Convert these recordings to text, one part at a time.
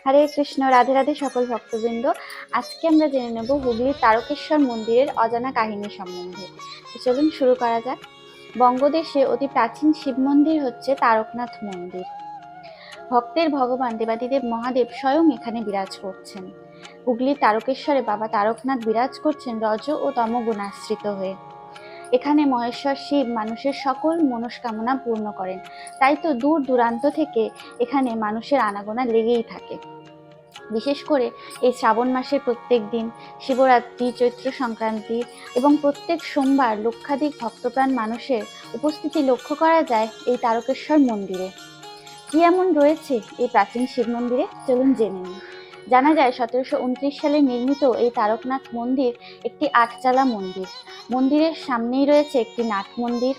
হরে কৃষ্ণ, রাধে রাধে সকল ভক্তবৃন্দ। আজকে আমরা জেনে নেব হুগলির তারকেশ্বর মন্দিরের অজানা কাহিনী সম্বন্ধে। তো চলুন শুরু করা যাক। বঙ্গদেশে অতি প্রাচীন শিব মন্দির হচ্ছে তারকনাথ মন্দির। ভক্তের ভগবান দেবাদিদেব মহাদেব স্বয়ং এখানে বিরাজ করছেন। হুগলির তারকেশ্বরে বাবা তারকনাথ বিরাজ করছেন রজ ও তম গুণাশ্রিত হয়ে। এখানে মহেশ্বর শিব মানুষের সকল মনস্কামনা পূর্ণ করেন। তাই তো দূর দূরান্ত থেকে এখানে মানুষের আনাগোনা লেগেই থাকে। বিশেষ করে এই শ্রাবণ মাসের প্রত্যেক দিন, শিবরাত্রি, চৈত্র সংক্রান্তি এবং প্রত্যেক সোমবার লক্ষাধিক ভক্তপ্রাণ মানুষের উপস্থিতি লক্ষ্য করা যায় এই তারকেশ্বর মন্দিরে। কি এমন রয়েছে এই প্রাচীন শিব মন্দিরে, চলুন জেনে নিই। জানা যায় 1729 সালে নির্মিত এই তারকনাথ মন্দির একটি আটচালা মন্দির। মন্দিরের সামনেই রয়েছে একটি নাট মন্দির।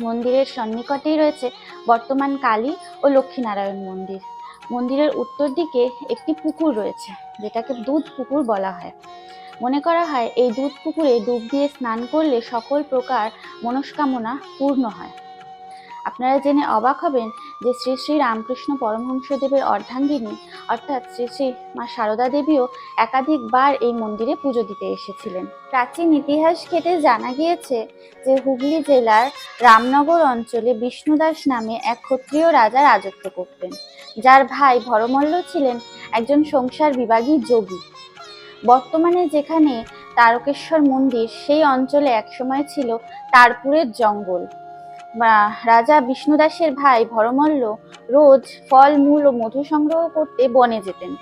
মন্দিরের সন্নিকটেই রয়েছে বর্তমান কালী ও লক্ষ্মীনারায়ণ মন্দির। মন্দিরের উত্তর দিকে একটি পুকুর রয়েছে, যেটাকে দুধ পুকুর বলা হয়। মনে করা হয় এই দুধ পুকুরে ডুব দিয়ে স্নান করলে সকল প্রকার মনস্কামনা পূর্ণ হয়। আপনারা জেনে অবাক হবেন যে শ্রী শ্রী রামকৃষ্ণ পরমহংসদেবের অর্ধাঙ্গিনী অর্থাৎ শ্রী শ্রী মা সারদা দেবীও একাধিকবার এই মন্দিরে পুজো দিতে এসেছিলেন। প্রাচীন ইতিহাস ঘেঁটে জানা গিয়েছে যে হুগলি জেলার রামনগর অঞ্চলে বিষ্ণুদাস নামে এক ক্ষত্রিয় রাজা রাজত্ব করতেন, যার ভাই ভরমল্ল ছিলেন একজন সংসার বিভাগী যোগী। বর্তমানে যেখানে তারকেশ্বর মন্দির, সেই অঞ্চলে একসময় ছিল তারপুরের জঙ্গল। রাজা বিষ্ণুদাসের ভাই ভরমল্ল রোজ ফল মূল ও মধু সংগ্রহ করতে বনে যেতেন।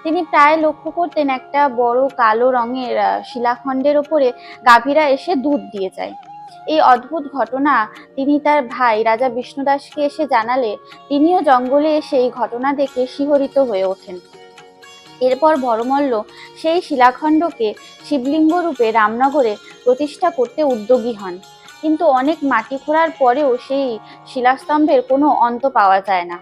তিনি প্রায় লক্ষ্য করতেন একটা বড় কালো রঙের শিলাখণ্ডের ওপরে গাভীরা এসে দুধ দিয়ে যায়। এই অদ্ভুত ঘটনা তিনি তার ভাই রাজা বিষ্ণুদাসকে এসে জানালে তিনিও জঙ্গলে এসে এই ঘটনা দেখে শিহরিত হয়ে ওঠেন। এরপর ভরমল্ল সেই শিলাখণ্ডকে শিবলিঙ্গ রূপে রামনগরে প্রতিষ্ঠা করতে উদ্যোগী হন। কিন্তু অনেক মাটি খোঁড়ার পরেও সেই শিলাস্তম্ভের কোনো অন্ত পাওয়া যায় না।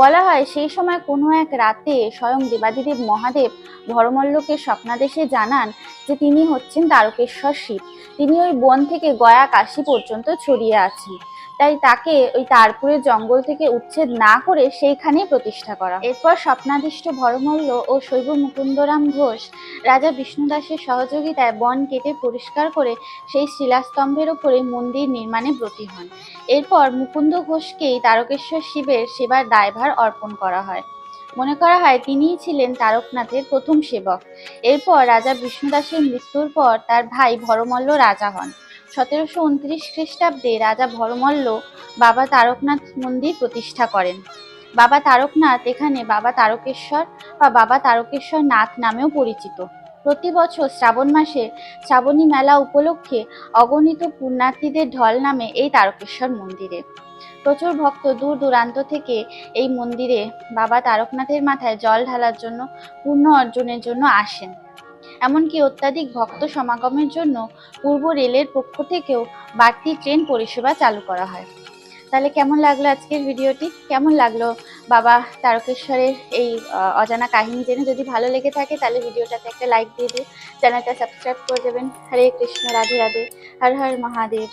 বলা হয় সেই সময় কোনো এক রাতে স্বয়ং দেবাদিদেব মহাদেব ভরমল্লকে স্বপ্নাদেশে জানান যে তিনি হচ্ছেন তারকেশ্বর শিব। তিনি ওই বন থেকে গয়া কাশী পর্যন্ত ছড়িয়ে আছেন। তাই তাকে ওই তারপুরের জঙ্গল থেকে উচ্ছেদ না করে সেইখানেই প্রতিষ্ঠা করা। এরপর স্বপ্নাদিষ্ট ভরমল্ল ও শৈব মুকুন্দরাম ঘোষ রাজা বিষ্ণুদাসের সহযোগিতায় বন কেটে পরিষ্কার করে সেই শিলাস্তম্ভের ওপরে মন্দির নির্মাণে ব্রতী হন। এরপর মুকুন্দ ঘোষকেই তারকেশ্বর শিবের সেবার দায়ভার অর্পণ করা হয়। মনে করা হয় তিনিই ছিলেন তারকনাথের প্রথম সেবক। এরপর রাজা বিষ্ণুদাসের মৃত্যুর পর তার ভাই ভরমল্ল রাজা হন। 1729 খ্রিস্টাব্দে রাজা ভরমল্ল বাবা তারকনাথ মন্দির প্রতিষ্ঠা করেন। বাবা তারকনাথ এখানে বাবা তারকেশ্বর বা বাবা তারকেশ্বর নাথ নামেও পরিচিত। প্রতি বছর শ্রাবণ মাসে শ্রাবণী মেলা উপলক্ষে অগণিত পুণ্যার্থীদের ঢল নামে এই তারকেশ্বর মন্দিরে। প্রচুর ভক্ত দূর দূরান্ত থেকে এই মন্দিরে বাবা তারকনাথের মাথায় জল ঢালার জন্য, পুণ্য অর্জনের জন্য আসেন। এমনকি অত্যাধিক ভক্ত সমাগমের জন্য পূর্ব রেলের পক্ষ থেকেও বাড়তি ট্রেন পরিষেবা চালু করা হয়। তাহলে কেমন লাগলো আজকের ভিডিওটি? কেমন লাগলো বাবা তারকেশ্বরের এই অজানা কাহিনী জেনে? যদি ভালো লেগে থাকে তাহলে ভিডিওটাতে একটা লাইক দিয়ে দিন, চ্যানেলটা সাবস্ক্রাইব করে দেবেন। হরে কৃষ্ণ, রাধে রাধে, হর হর মহাদেব।